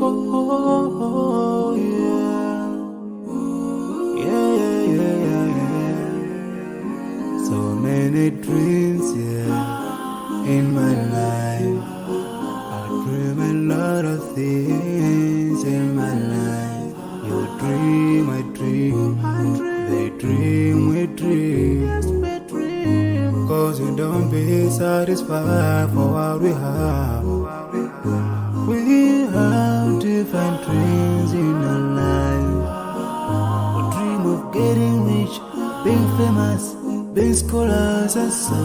oh, yeah. Yeah, yeah, yeah, yeah. So many dreams, yeah, in my life. I dream a lot of things in my life. You dream, I dream. They dream, we dream. Cause we don't be satisfied for what we have. We have different dreams in our life. We dream of getting rich, being famous, being scholars and so.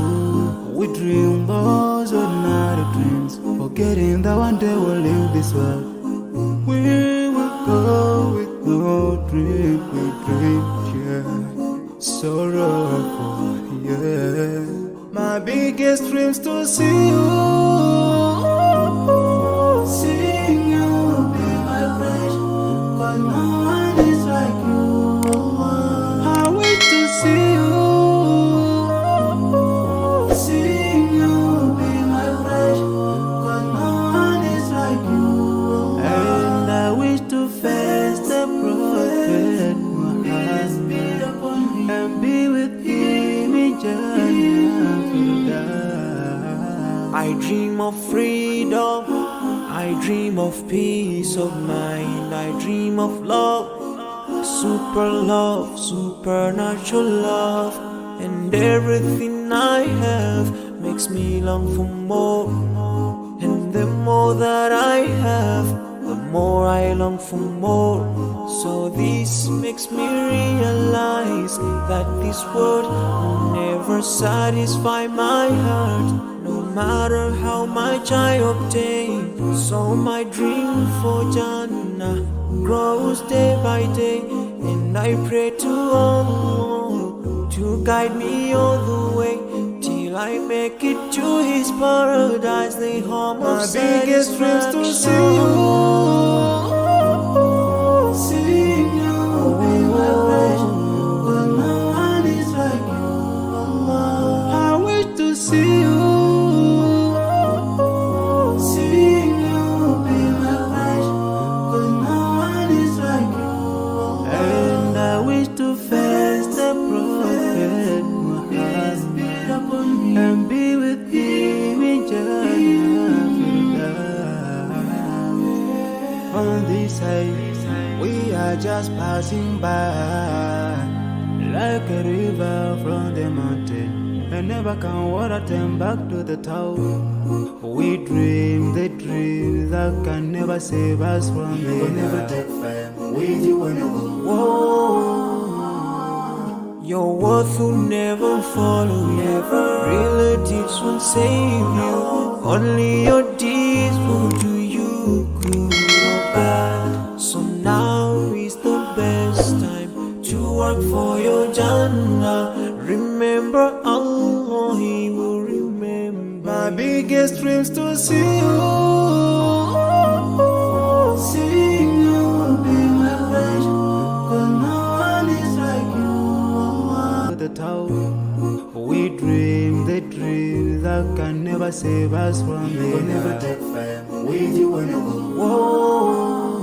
We dream those ordinary dreams, forgetting that one day we'll leave this world. We will go with no dream, we dream, yeah. Sorrowful, yeah. My biggest dreams to see you, seeing you be my friend. Cause no one is like you. I wait to see you, seeing you be my friend. Cause no one is like you. And I wish to face the prophet Wahab and be with him in Jannah. I dream of freedom, I dream of peace of mind, I dream of love, supernatural love, and everything I have makes me long for more. And the more that I have, the more I long for more. So this makes me realize that this world will never satisfy my heart, no matter how much I obtain. So my dream for Jannah grows day by day, and I pray to Allah to guide me all the way till I make it to His paradise, the home of satisfaction. My biggest dreams to see you, seeing you be my friend. Cause no one is like you. I wish to see you, seeing you be my friend. Cause no one is like you. And I wish to face the prophet Muhammad and be with him in Jannah. On this side, we are just passing by, like a river from the mountain, and never can water turn back to the town. We dream the dreams that can never save us from it. We'll never take fire with you when you go. Whoa. Your worth will never follow you. Relatives won't save you. Only your deeds will do you good or bad. So now is the best time to work for your Jannah. Remember Allah, He will remember. My biggest dreams to see you, seeing you be my friend. Cause no one is like you. The town, we dream the dreams that can never save us from it. We'll never take fire with you when you go. Whoa.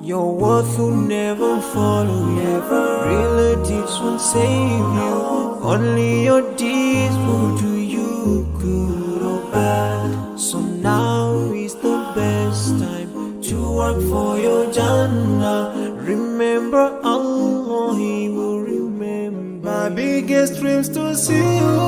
Your worth will never follow you. Relatives won't save you. Only your deeds will do you good or bad. So now is the best time to work for your Jannah. Remember Allah, He will remember. My biggest dreams to see you,